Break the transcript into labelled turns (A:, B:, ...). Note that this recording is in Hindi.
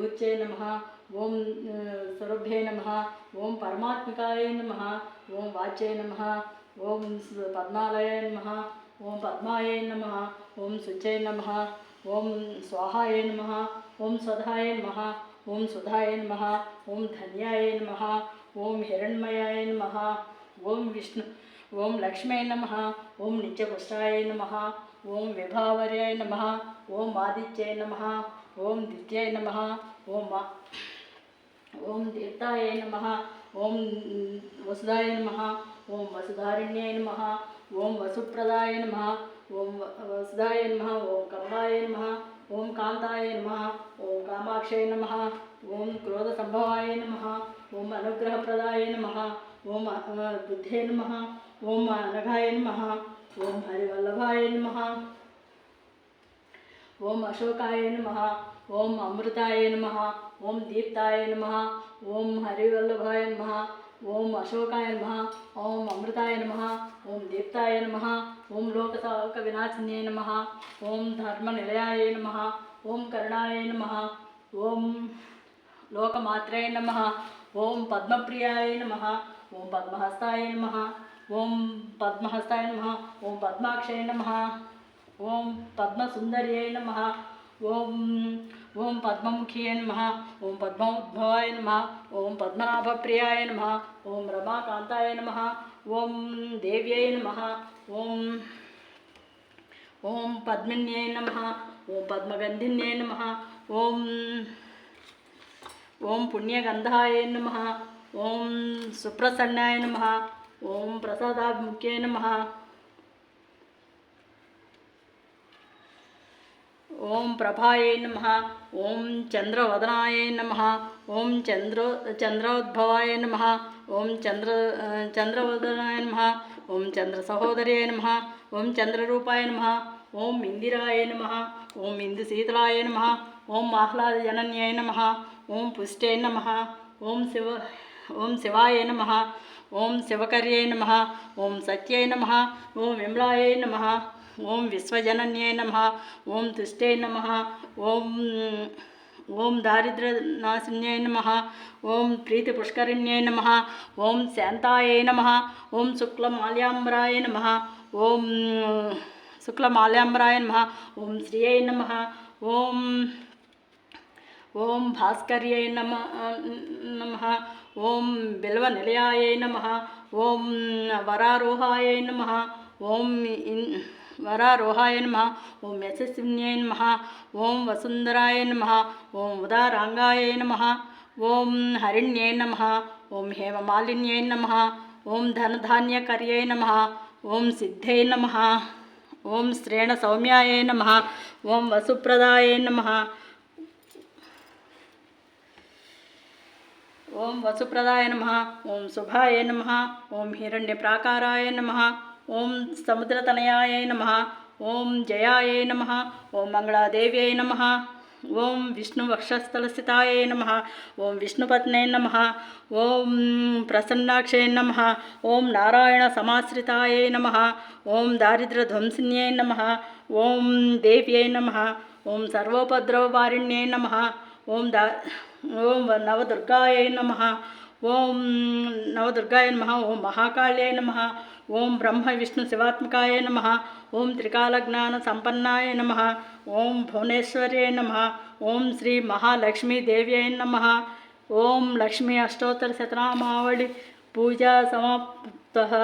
A: विभूत्यै नमः। ओम स्वरूभ्यै नमः। ओम परमात्मिकायै नमः। ओम वाच्यै नमः। ओम पद्मालयै नमः। ओम पद्मायै नमः। ओम शुच्यै नमः। ओम स्वाहायै नमः। ओम स्वधायै नमः। ओम सुधायै नमः। ओम धन्यायै नमः। ओम हिरण्मयाय नमः। ओम विष्णु ओम लक्ष्म्यै नमः। ओम नित्यपुष्टाय नमः। ओम विभावर्याय नमः। ओम आदित्यै नमः। ओम दित्यै नमः। ओम तीर्थाय नमः। ओम वसुदाय नमः। ओम वसुधारिण्यै नमः। ओम वसुप्रदाय नमः। ओम वसुदाय नमः। ओम कमलाय नमः। ओम कांताय नमः। ओम कामाक्षय नमः। ओम क्रोधसंभवाय नमः। ओम अनुग्रहप्रदाय नमः। ओम बुद्धे नमः। ओम अनघाय नमः। ओम हरिवल्लभाय नमः। ओम अशोकाय नमः। ओम अमृताय नमः। ओम दीप्ताय नमः। ओम हरिवल्लभाय नमः। ओम अशोकाय नमः। ओम अमृताय नमः। ओम दीप्ताय नमः। ओम लोकविनाशिन्यै नमः। ओम धर्मनिलयाय नमः। ओम करुणाय नमः। ओम लोकमात्रे नमः। ओम पद्मप्रियाय नमः। ओम पद्महस्ताय नमः। ओम पद्महस्ताय नमः। ओम पद्माक्षय नमः। ओम पद्मसुंदर्यै नमः। ओम पद्ममुख्यै नमः। ओम पद्मोद्भवाय नमः। ओम पद्मनाभप्रियाय नमः। ओम रमाकांताय नमः। ओम देव्यै नमः। ओम पद्मिन्यै नमः। ओम पद्मगंधिन्यै नमः। ओम पुण्यगंधाय नमः। ओम सुप्रसन्नाय नमः। ओम प्रसादाभिमुख्यै नमः। ओम प्रभायै नमः। ओम चंद्रवदनाय नमः। ओम चंद्रोद्भवाय नमः। ओम चंद्रवदनाय नमः। ओम चंद्रसहोदर्यै नमः। ओम चंद्ररूपाय नमः। ओम इंदिराय नमः। ओम इंदुशीतलाय नमः। ओम आह्लादजनन्यै नमः। ओम पुष्ट्यै नमः। ओम शिवाय नमः। ओम शिवकर्यै नमः। ओम सत्यै नमः। ओम विमलायै नमः। ओम विश्वजनन्यै नमः। ओम तुष्टै नमः। ओम दारिद्र्यनाशिन्यै नमः। ओम प्रीतिपुष्करिण्यै नमः। ओम शांतायै नमः। ओम शुक्लमाल्याम्बराय नमः। ओम शुक्लमाल्याम्बराय नमः। ओम श्रियै नमः। ओम भास्कर्यै नमः। ओम बिल्वनिलयाय नमः। ओम वरारोहाय नमः। ओम वरारोहाय नमः। ओम यशस्विन्यै नमः। ओम वसुंधराय नमः। ओम उदारांगाय नमः। ओम हरिण्यै नमः। ओम हेममालिन्यै नमः। ओम धनधान्यकर्यै नमः। ओम सिद्धै नमः। ओम श्रेणसौम्याय नमः। ओम वसुप्रदाय नमः। ओम वसुप्रदाय नमः। ओम शुभाय नमः। ओम हिरण्यप्राकाराय नमः। ओम समुद्रतनयाय नमः। ओम जयाय नमः। ओम मंगलादेव्यै नमः। ओम विष्णुवक्षस्थलस्थिताय नमः। ओम विष्णुपत्न्यै नमः। ओम प्रसन्नाक्षय नमः। ओम नारायणसमाश्रिताय नमः। ओम दारिद्र्यध्वंसिन्यै नमः। ओम देव्यै नमः। ओम सर्वोपद्रववारिण्यै नमः। ओम नवदुर्गायै नमः। ओम नवदुर्गाय नमः। ओम महाकाल्यै नमः। ओम ब्रह्म विष्णु शिवात्मकाय नमः। ओम त्रिकालज्ञानसंपन्नाय नमः। ओम भुवनेश्वर्यै नमः। ओम श्री महालक्ष्मी देव्यै नमः। ओम लक्ष्मी अष्टोत्तर शतनामावली पूजा समाप्तः।